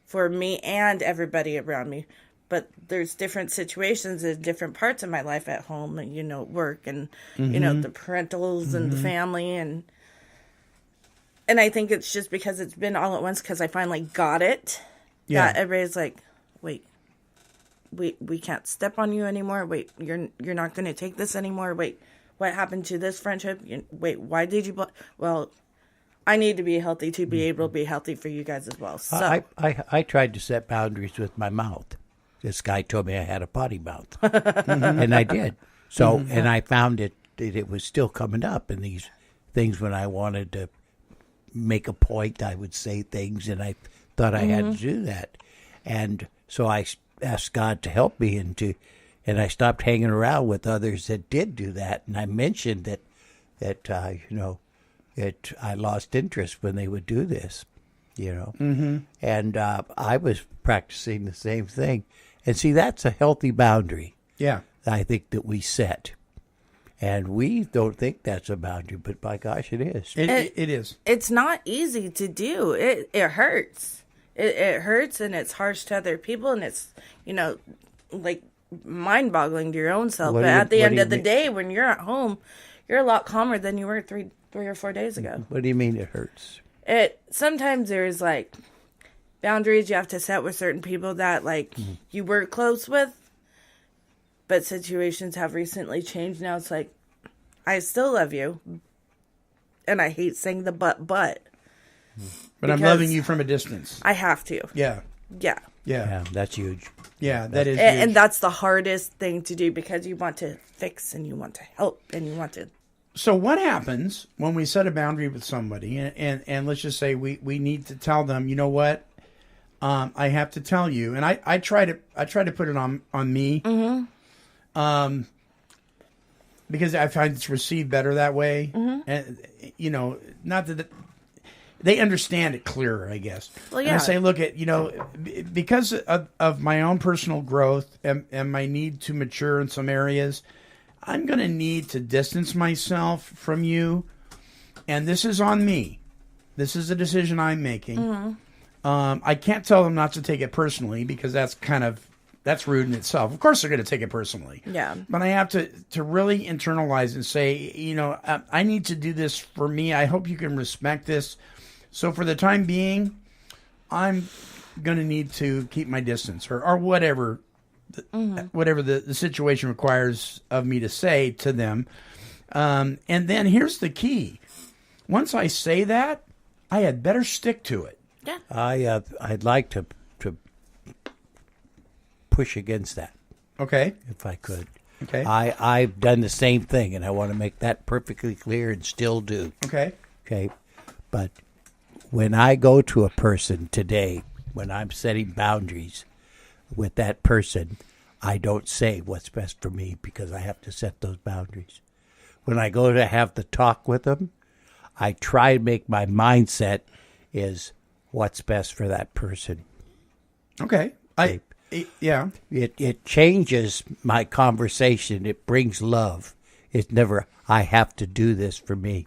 for me and everybody around me. But there's different situations in different parts of my life at home, and, work and, the parentals and the family. And I think it's just because it's been all at once because I finally got it. Yeah. That everybody's like, wait, we can't step on you anymore. Wait, you're not going to take this anymore. Wait, what happened to this friendship? Wait, why did you... Well, I need to be healthy to be able to be healthy for you guys as well. So I tried to set boundaries with my mouth. This guy told me I had a potty mouth, and I did. So, and I found it was still coming up in these things when I wanted to make a point. I would say things, and I thought I had to do that. And so I asked God to help me, and I stopped hanging around with others that did do that. And I mentioned that I lost interest when they would do this, and I was practicing the same thing. And see, that's a healthy boundary. Yeah. I think that we set. And we don't think that's a boundary, but by gosh, it is. It is. It's not easy to do. It hurts. It hurts, and it's harsh to other people, and it's, like mind-boggling to your own self. But at the end of the day, when you're at home, you're a lot calmer than you were three or 4 days ago. What do you mean it hurts? Sometimes there's like boundaries you have to set with certain people that you were close with, but situations have recently changed. Now it's like, I still love you, and I hate saying the but I'm loving you from a distance. I have to. Yeah, that's huge. Yeah, that is huge. And that's the hardest thing to do because you want to fix and you want to help and you want to. So what happens when we set a boundary with somebody, and let's just say we need to tell them, you know what, I have to tell you, and I try to put it on me, because I find it's received better that way, and not that they understand it clearer, I guess. Well, yeah. And I say, look at because of my own personal growth and my need to mature in some areas, I'm going to need to distance myself from you, and this is on me. This is a decision I'm making. I can't tell them not to take it personally because that's rude in itself. Of course they're going to take it personally. Yeah. But I have to really internalize and say, I need to do this for me. I hope you can respect this. So for the time being, I'm going to need to keep my distance or whatever. Whatever the situation requires of me to say to them. And then here's the key. Once I say that, I had better stick to it. Yeah. I'd like to push against that. Okay. If I could. Okay. I've done the same thing, and I want to make that perfectly clear and still do. Okay. Okay. But when I go to a person today, when I'm setting boundaries with that person, I don't say what's best for me because I have to set those boundaries. When I go to have the talk with them, I try to make my mindset is what's best for that person. Okay. Yeah. It changes my conversation. It brings love. It's never, I have to do this for me.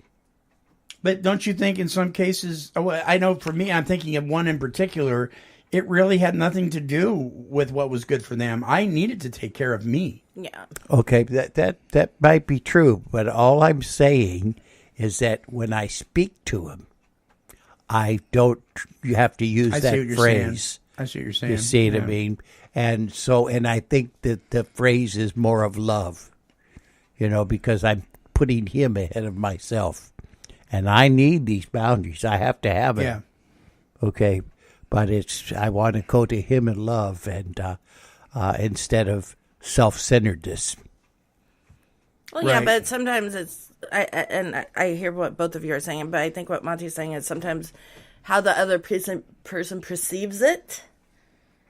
But don't you think in some cases, I know for me, I'm thinking of one in particular, it really had nothing to do with what was good for them. I needed to take care of me. Yeah. Okay, that might be true, but all I'm saying is that when I speak to him, you have to use that phrase. I see what you're saying. You see what I mean? And I think that the phrase is more of love, because I'm putting him ahead of myself. And I need these boundaries. I have to have it. Yeah. Okay. But I want to go to him in love and instead of self-centeredness. Well, yeah, but sometimes it's I hear what both of you are saying, but I think what Monty's saying is sometimes how the other person perceives it.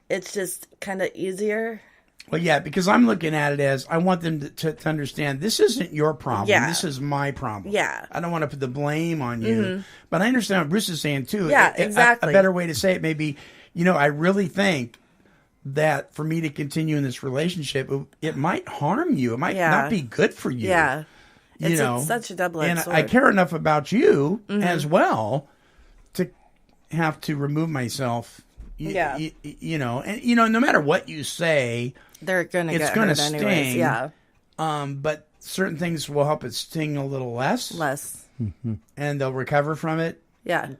It's just kind of easier. Well, yeah, because I'm looking at it as I want them to understand this isn't your problem. Yeah. This is my problem. Yeah. I don't want to put the blame on you. But I understand what Bruce is saying, too. Yeah, exactly. A better way to say it may be, I really think that for me to continue in this relationship, it might harm you. It might not be good for you. Yeah. It's such a double-edged sword. I care enough about you as well to have to remove myself. And no matter what you say, they're gonna it's get gonna hurt sting. anyways. Yeah. But certain things will help it sting a little less, and they'll recover from it. Yeah.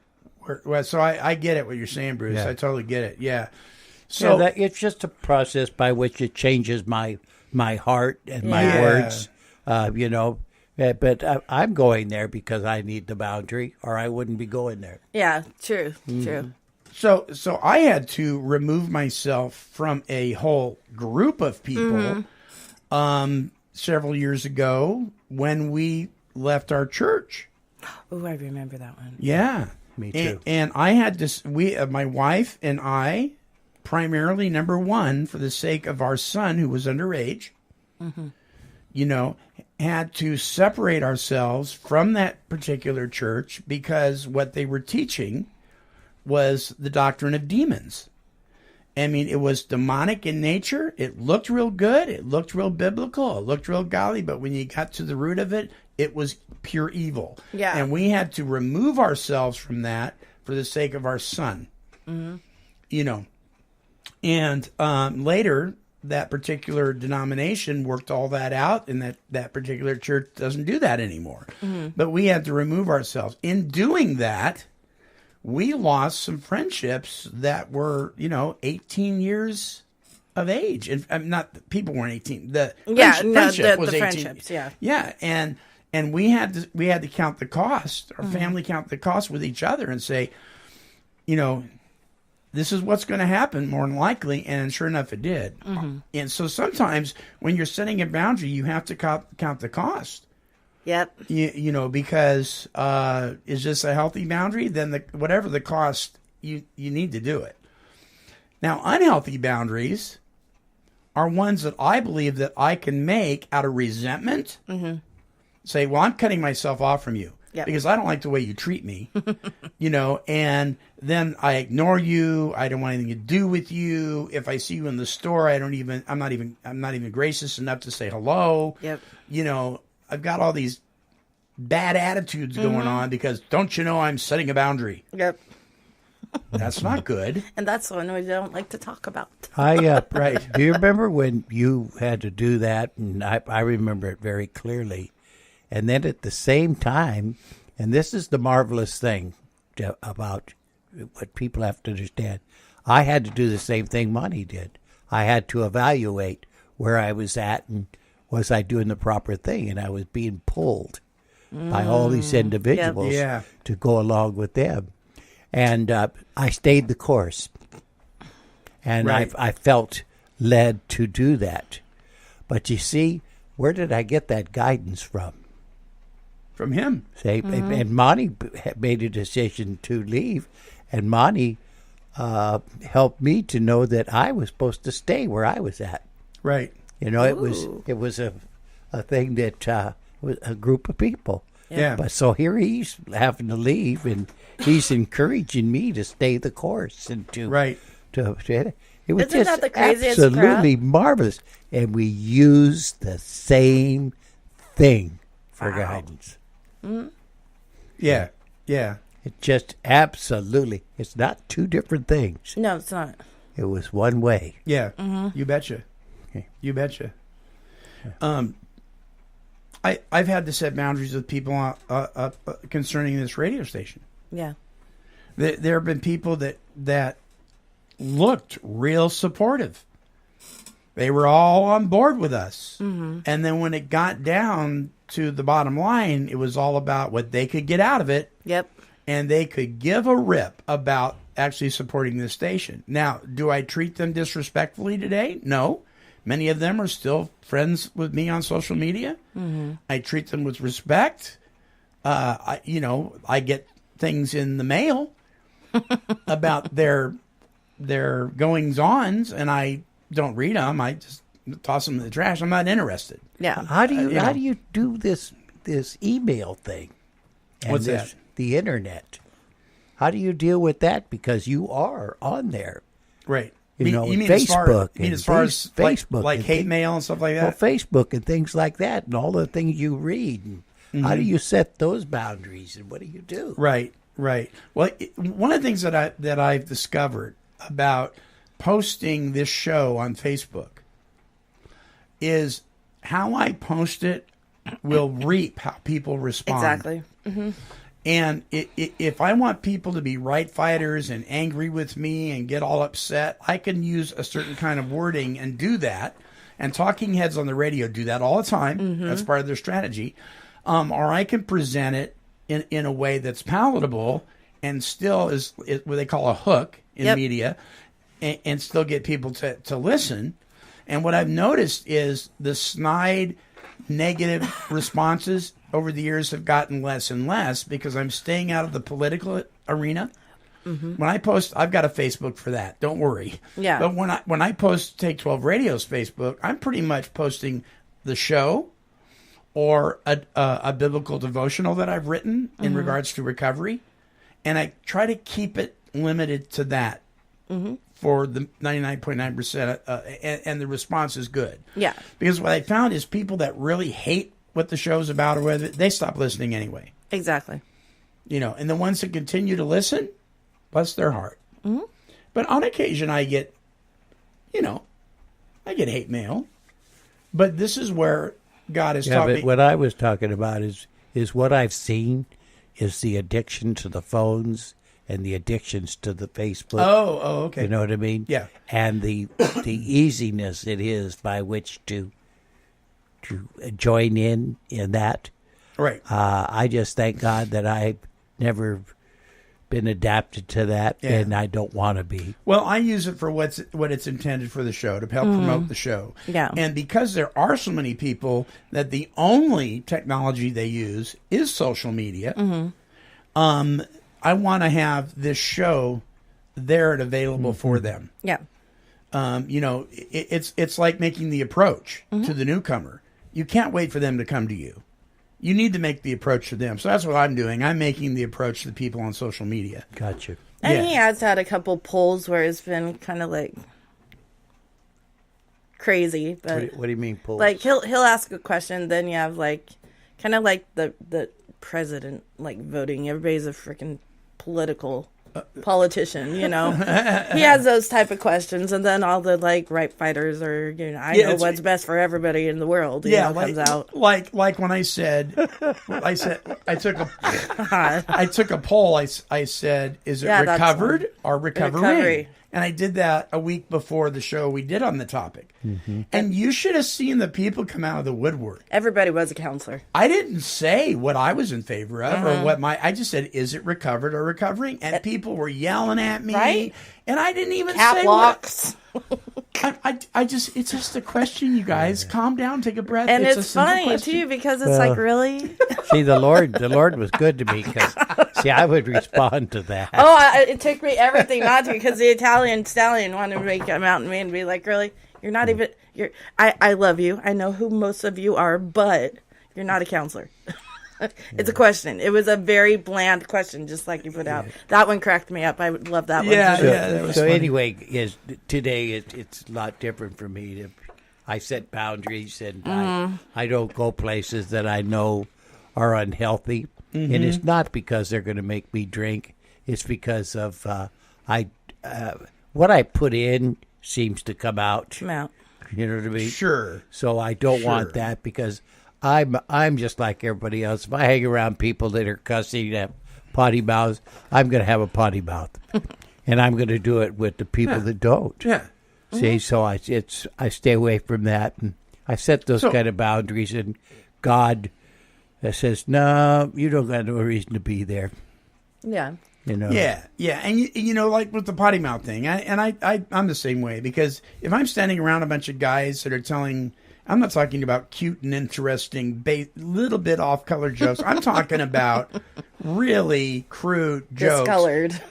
So I get it what you're saying, Bruce. I totally get it. Yeah. So it's just a process by which it changes my heart and my words. But I'm going there because I need the boundary, or I wouldn't be going there. Yeah. True. True. So I had to remove myself from a whole group of people several years ago when we left our church. Oh, I remember that one. Yeah. Me too. And I had to, my wife and I, primarily, number one, for the sake of our son who was underage, had to separate ourselves from that particular church because what they were teaching was the doctrine of demons. I mean, it was demonic in nature. It looked real good. It looked real biblical. It looked real godly. But when you got to the root of it, it was pure evil. Yeah. And we had to remove ourselves from that for the sake of our son. And later, that particular denomination worked all that out, and that particular church doesn't do that anymore. But we had to remove ourselves. In doing that, we lost some friendships that were, 18 years of age. And people weren't 18. The friendship was 18. Friendships, yeah. Yeah, and we had to count the cost, our family count the cost with each other and say, this is what's going to happen more than likely, and sure enough, it did. And so sometimes when you're setting a boundary, you have to count the cost. Yep. Because is this a healthy boundary? Then whatever the cost, you need to do it. Now, unhealthy boundaries are ones that I believe that I can make out of resentment. Say, well, I'm cutting myself off from you because I don't like the way you treat me, and then I ignore you. I don't want anything to do with you. If I see you in the store, I'm not even gracious enough to say hello. Yep. I've got all these bad attitudes going on because don't you know I'm setting a boundary? Yep. That's not good. And that's one we don't like to talk about. Right. Do you remember when you had to do that? And I remember it very clearly. And then at the same time, and this is the marvelous thing about what people have to understand, I had to do the same thing Monty did. I had to evaluate where I was at and was I doing the proper thing? And I was being pulled by all these individuals to go along with them. And I stayed the course. And I felt led to do that. But you see, where did I get that guidance from? From him. And Monty made a decision to leave. And Monty helped me to know that I was supposed to stay where I was at. Right. It was a thing that was a group of people. Yeah. But so here he's having to leave, and he's encouraging me to stay the course and to it was Isn't that the craziest absolutely crap? Marvelous. And we use the same thing for guidance. Yeah. Yeah. It just absolutely. It's not two different things. No, it's not. It was one way. Yeah. You betcha. Okay. You betcha. I've had to set boundaries with people concerning this radio station. Yeah. There have been people that looked real supportive. They were all on board with us. And then when it got down to the bottom line, it was all about what they could get out of it. Yep. And they could give a rip about actually supporting this station. Now, do I treat them disrespectfully today? No, Many of them are still friends with me on social media. Mm-hmm. I treat them with respect. I get things in the mail about their goings-ons, and I don't read them. I just toss them in the trash. I'm not interested. Yeah. How do you do this email thing? And What's that? The internet. How do you deal with that? Because you are on there. Right. You mean Facebook? as Facebook, like and hate mail and stuff like that? Well, Facebook and things like that, and all the things you read. And how do you set those boundaries, and what do you do? Right. Well, one of the things that I've discovered about posting this show on Facebook is how I post it will reap how people respond. Exactly. Mm-hmm. And if I want people to be right fighters and angry with me and get all upset, I can use a certain kind of wording and do that. And talking heads on the radio do that all the time. Mm-hmm. That's part of their strategy. Or I can present it in a way that's palatable and still is what they call a hook in media, and still get people to listen. And what I've noticed is the snide, negative responses over the years have gotten less and less because I'm staying out of the political arena. Mm-hmm. When I post, I've got a Facebook for that. Don't worry. Yeah. But when I post Take 12 Radio's Facebook, I'm pretty much posting the show or a biblical devotional that I've written in regards to recovery, and I try to keep it limited to that for the 99.9%, and the response is good. Yeah. Because what I found is people that really hate what the show's about or whether they stop listening anyway. Exactly. And the ones that continue to listen, bless their heart. Mm-hmm. But on occasion I get hate mail. But this is where God has taught me. What I was talking about is what I've seen is the addiction to the phones and the addictions to the Facebook. Oh, okay. You know what I mean? Yeah. And the easiness it is by which to join in that. Right. I just thank God that I've never been adapted to that, and I don't want to be. Well, I use it for what it's intended for the show, to help promote the show. Yeah. And because there are so many people that the only technology they use is social media, I want to have this show there and available for them. Yeah. It's like making the approach to the newcomer. You can't wait for them to come to you. You need to make the approach to them. So that's what I'm doing. I'm making the approach to the people on social media. Gotcha. And he has had a couple polls where it's been kind of like crazy. But what do you mean polls? Like he'll ask a question, then you have like kind of like the president like voting. Everybody's a freaking political politician, He has those type of questions, and then all the like right fighters are, I know what's best for everybody in the world. Comes out like when I said, I took a poll. I said, is it recovered or recovering? And I did that a week before the show we did on the topic. Mm-hmm. And you should have seen the people come out of the woodwork. Everybody was a counselor. I didn't say what I was in favor of or what I just said, is it recovered or recovering? And people were yelling at me. Right? And I didn't even say locks. It's just a question, you guys. Calm down, take a breath. And it's funny, too, because it's like, really? See, the Lord was good to me because, I would respond to that. Oh, it took me everything not to, because the Italian stallion wanted to make come out and me and be like, really? You're not even, I love you. I know who most of you are, but you're not a counselor. It's a question. It was a very bland question, just like you put out. That one cracked me up. I would love that one. That was funny. Anyway, today it's a lot different for me. I set boundaries, and I don't go places that I know are unhealthy. Mm-hmm. And it's not because they're going to make me drink. It's because of what I put in seems to come out. You know what I mean? Sure. So I don't want that because I'm just like everybody else. If I hang around people that are cussing and have potty mouths, I'm going to have a potty mouth, and I'm going to do it with the people that don't. Yeah. See, so I stay away from that, and I set those kind of boundaries. And God says, "No, you don't got no reason to be there." Yeah. You know. Yeah, and you know, like with the potty mouth thing, I'm the same way, because if I'm standing around a bunch of guys that are telling, I'm not talking about cute and interesting, little bit off color jokes. I'm talking about really crude jokes. Discolored.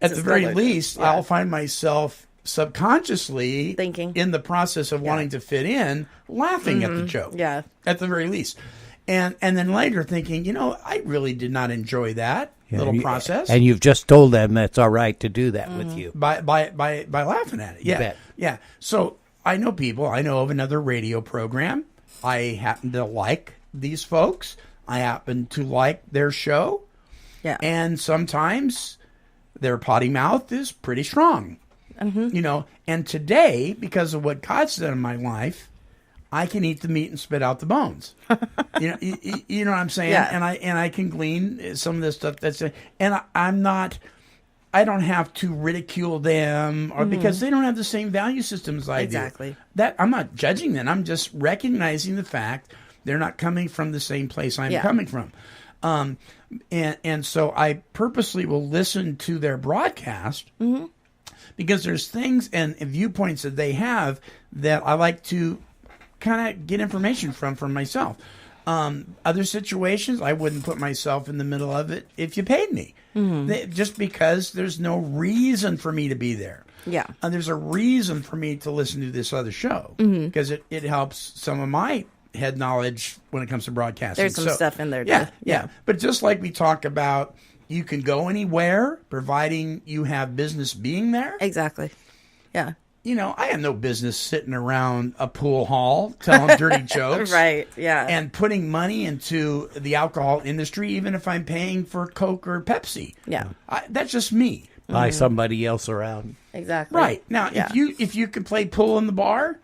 At the very least, I'll find myself subconsciously thinking, in the process of wanting to fit in, laughing at the joke. Yeah. At the very least. And then later thinking, you know, I really did not enjoy that little process. And you've just told them that's all right to do that with you. By laughing at it. Yeah. Yeah. So I know people. I know of another radio program. I happen to like these folks. I happen to like their show. Yeah. And sometimes their potty mouth is pretty strong. You know, and today, because of what God's done in my life, I can eat the meat and spit out the bones. you know what I'm saying? Yeah. And I can glean some of this stuff I don't have to ridicule them or because they don't have the same value systems I do. Exactly. That I'm not judging them. I'm just recognizing the fact they're not coming from the same place I'm coming from. And so I purposely will listen to their broadcast because there's things and viewpoints that they have that I like to kind of get information from myself. Other situations, I wouldn't put myself in the middle of it if you paid me. Just because there's no reason for me to be there. Yeah. There's a reason for me to listen to this other show because it helps some of my head knowledge when it comes to broadcasting. There's some stuff in there. Yeah. But just like we talk about, you can go anywhere providing you have business being there. Exactly. Yeah. You know, I have no business sitting around a pool hall telling dirty jokes. Right, yeah. And putting money into the alcohol industry, even if I'm paying for Coke or Pepsi. Yeah. That's just me. Buy somebody else around. Exactly. Right. Now, if you could play pool in the bar,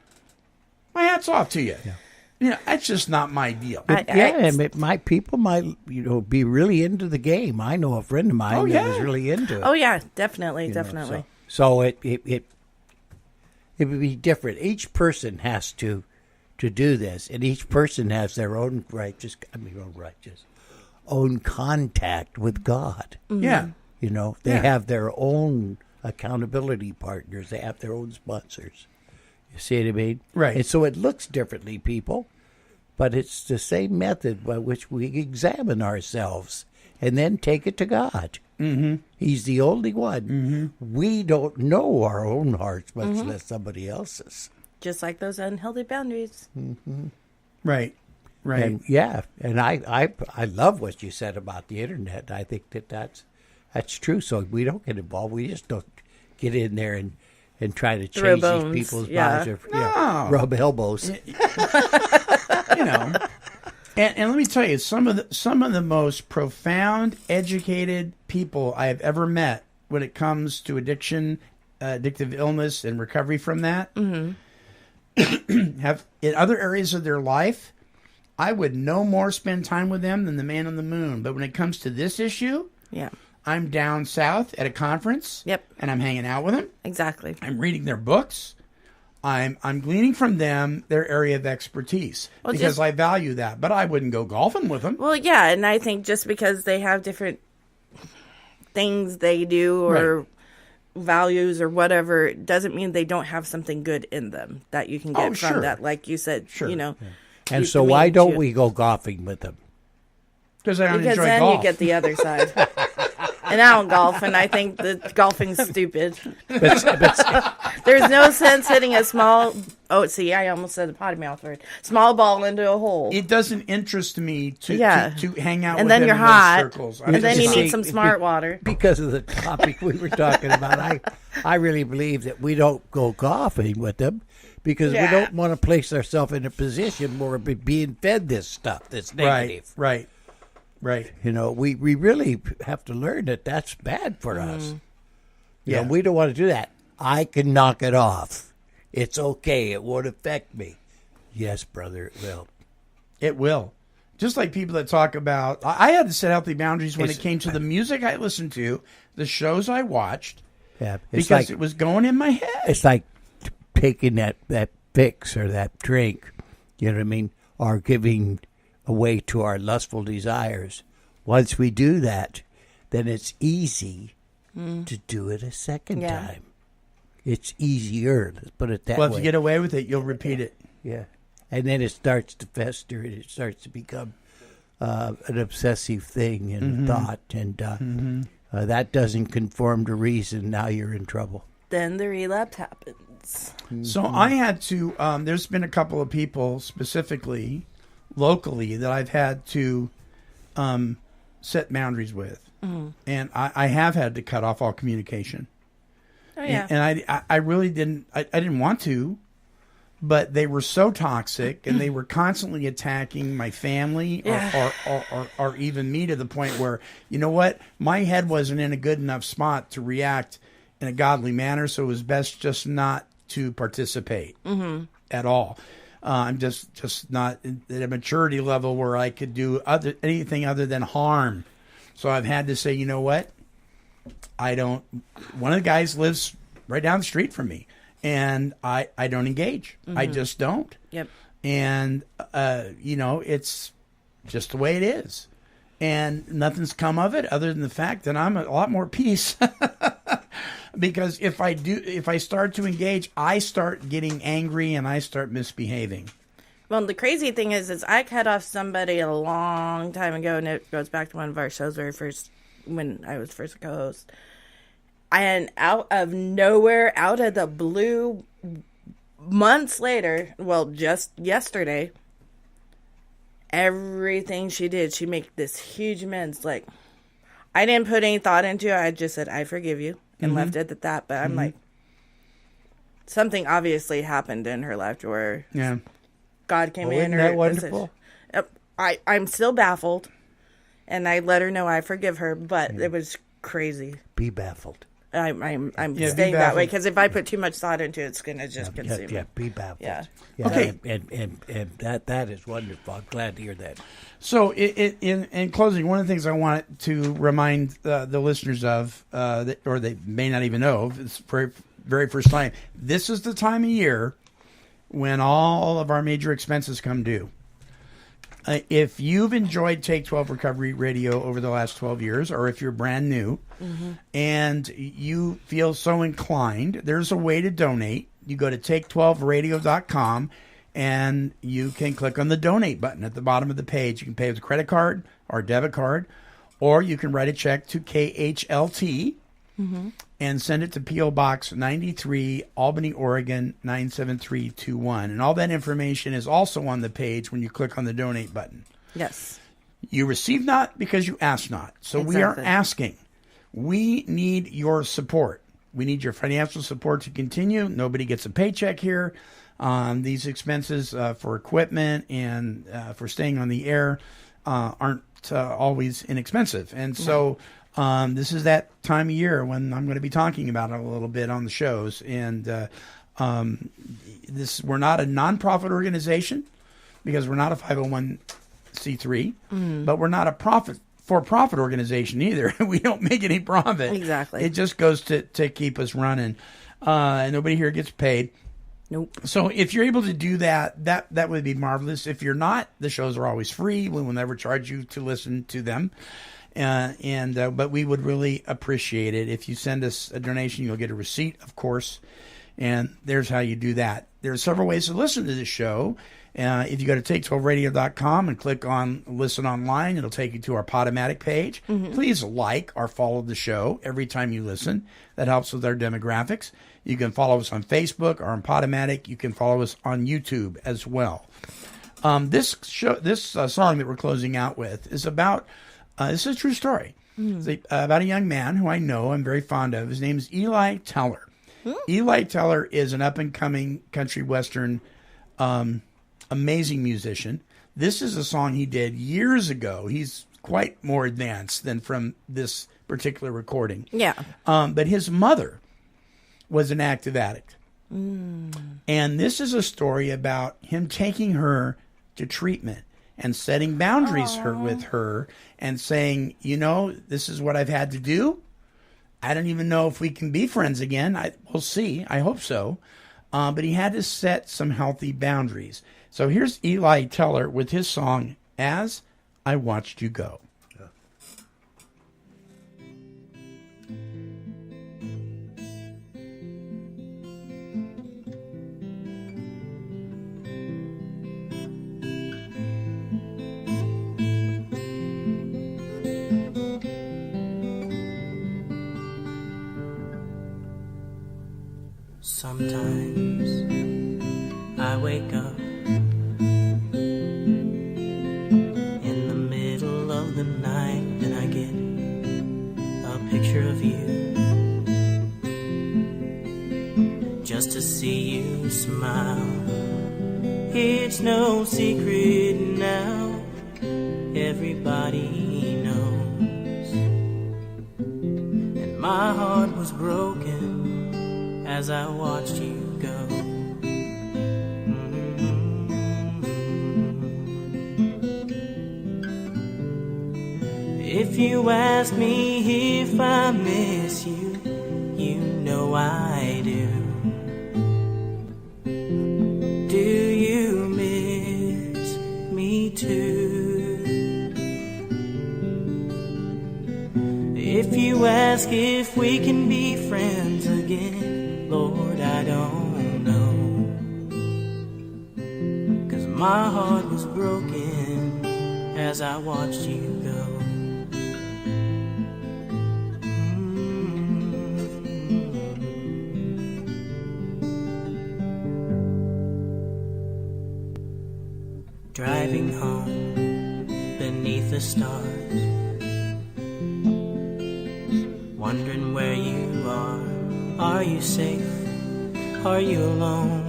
my hat's off to you. Yeah. You know, that's just not my deal. My people might, be really into the game. I know a friend of mine that was really into it. Oh, yeah, definitely. So it would be different. Each person has to do this, and each person has their own own contact with God. Yeah. You know, they have their own accountability partners. They have their own sponsors. You see what I mean? Right. And so it looks differently, people, but it's the same method by which we examine ourselves and then take it to God. Mm-hmm. He's the only one. Mm-hmm. We don't know our own hearts, much less somebody else's. Just like those unhealthy boundaries. Mm-hmm. Right. And and I love what you said about the internet. I think that's true. So we don't get involved. We just don't get in there and try to change these people's lives or rub elbows. You know. And let me tell you, some of the most profound, educated people I have ever met when it comes to addiction, addictive illness, and recovery from that, have in other areas of their life, I would no more spend time with them than the man on the moon. But when it comes to this issue, I'm down south at a conference, and I'm hanging out with them. Exactly. I'm reading their books. I'm gleaning from them their area of expertise because I value that, but I wouldn't go golfing with them. Well, yeah, and I think just because they have different things they do or values or whatever doesn't mean they don't have something good in them that you can get from that. Like you said, you know. Yeah. And so why don't we go golfing with them? Because I don't enjoy golf. Because then you get the other side. And I don't golf, and I think that golfing's stupid. There's no sense hitting a small... Oh, see, I almost said the potty mouth word. Small ball into a hole. It doesn't interest me to hang out and with then them you're in hot, those circles. And then you need some smart water. Because of the topic we were talking about, I really believe that we don't go golfing with them because we don't want to place ourselves in a position where we're being fed this stuff that's negative. Right. You know, we really have to learn that that's bad for us. You know, we don't want to do that. I can knock it off. It's okay. It won't affect me. Yes, brother, it will. It will. Just like people that talk about... I had to set healthy boundaries when it came to the music I listened to, the shows I watched, because it was going in my head. It's like taking that fix or that drink, you know what I mean, or giving... away to our lustful desires. Once we do that, then it's easy to do it a second time. It's easier, let's put it that way. Well, if you get away with it, you'll repeat it. Yeah. And then it starts to fester, and it starts to become an obsessive thing and thought, and that doesn't conform to reason. Now you're in trouble. Then the relapse happens. So I had to, there's been a couple of people specifically, locally, that I've had to set boundaries with. And I have had to cut off all communication. Oh, yeah. And I really didn't, I didn't want to, but they were so toxic and they were constantly attacking my family or even me, to the point where, you know what, my head wasn't in a good enough spot to react in a godly manner, so it was best just not to participate at all. I'm just not at a maturity level where I could do anything other than harm. So I've had to say, you know what? One of the guys lives right down the street from me, and I don't engage. I just don't. Yep. And, it's just the way it is. And nothing's come of it other than the fact that I'm a lot more peace. Because if I start to engage, I start getting angry and I start misbehaving. Well, the crazy thing is I cut off somebody a long time ago, and it goes back to one of our shows very first, when I was first a co-host. And out of nowhere, out of the blue, months later, well, just yesterday, everything she did, she made this huge amends. Like, I didn't put any thought into it. I just said, I forgive you, and left it at that. But I'm like, something obviously happened in her life where God came in. Isn't that wonderful? I'm still baffled, and I let her know I forgive her, but it was crazy. Be baffled. I'm staying that way, because if I put too much thought into it, it's going to just consume me. Yeah, be baffled. Yeah. Okay. And that is wonderful. I'm glad to hear that. So in closing, one of the things I want to remind the listeners of, or they may not even know, it's very, very first time, this is the time of year when all of our major expenses come due. If you've enjoyed Take 12 Recovery Radio over the last 12 years, or if you're brand new and you feel so inclined, there's a way to donate. You go to take12radio.com and you can click on the donate button at the bottom of the page. You can pay with a credit card or debit card, or you can write a check to KHLT and send it to P.O. Box 93, Albany, Oregon 97321. And all that information is also on the page when you click on the donate button. Yes. You receive not because you ask not. So we are asking. We need your support. We need your financial support to continue. Nobody gets a paycheck here. These expenses for equipment and for staying on the air aren't always inexpensive. And so this is that time of year when I'm going to be talking about it a little bit on the shows. And we're not a nonprofit organization, because we're not a 501c3, but we're not a for-profit organization either. We don't make any profit. Exactly. It just goes to keep us running. And nobody here gets paid. Nope. So if you're able to do that would be marvelous. If you're not, the shows are always free. We will never charge you to listen to them. But we would really appreciate it. If you send us a donation, you'll get a receipt, of course. And there's how you do that. There are several ways to listen to the show. If you go to take12radio.com and click on Listen Online, it'll take you to our Podomatic page. Please like or follow the show every time you listen. That helps with our demographics. You can follow us on Facebook or on Podomatic. You can follow us on YouTube as well. This song that we're closing out with is about, this is a true story. It's about a young man who I know, I'm very fond of. His name is Eli Tellor. Eli Tellor is an up-and-coming country western amazing musician. This is a song he did years ago. He's quite more advanced than from this particular recording. Yeah. But his mother was an active addict. And this is a story about him taking her to treatment and setting boundaries with her and saying, this is what I've had to do. I don't even know if we can be friends again. We'll see. I hope so. But he had to set some healthy boundaries. So here's Eli Tellor with his song, As I Watched You Go. Sometimes I wake up in the middle of the night and I get a picture of you, just to see you smile. It's no secret now, everybody knows. And my heart was broken as I watched you go. If you ask me if I miss you, you know I do. Do you miss me too? If you ask if we can be friends again, Lord, I don't know. 'Cause my heart was broken as I watched you go. Driving home beneath the stars, wondering where you are. Are you safe? Are you alone?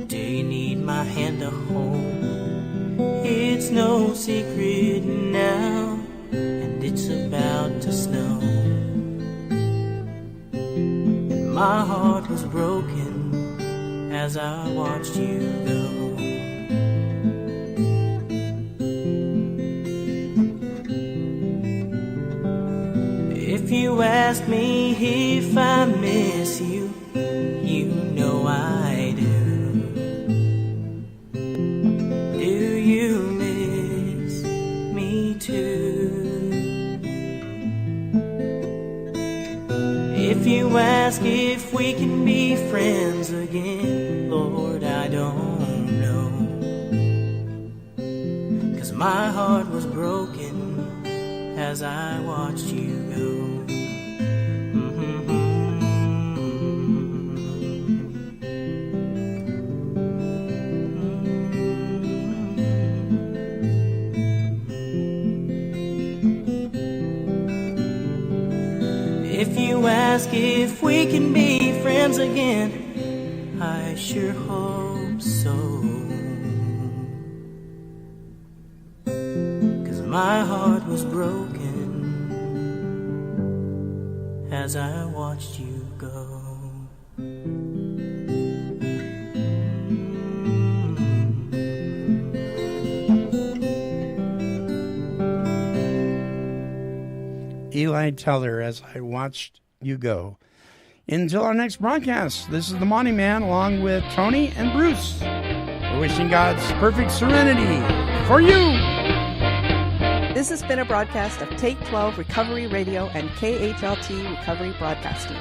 Do you need my hand to hold? It's no secret now, and it's about to snow. And my heart was broken as I watched you go. If you ask me if I miss you, you know I do. Do you miss me too? If you ask if we can be friends again, Lord, I don't know. 'Cause my heart was broken as I watched you go. If you ask if we can be friends again, I sure hope so. 'Cause my heart was broken as I watched you go. Eli Tellor, As I Watched You Go. Until our next broadcast, this is the Monty'man along with Toni and Bruce. We're wishing God's perfect serenity for you. This has been a broadcast of Take 12 Recovery Radio and KHLT Recovery Broadcasting.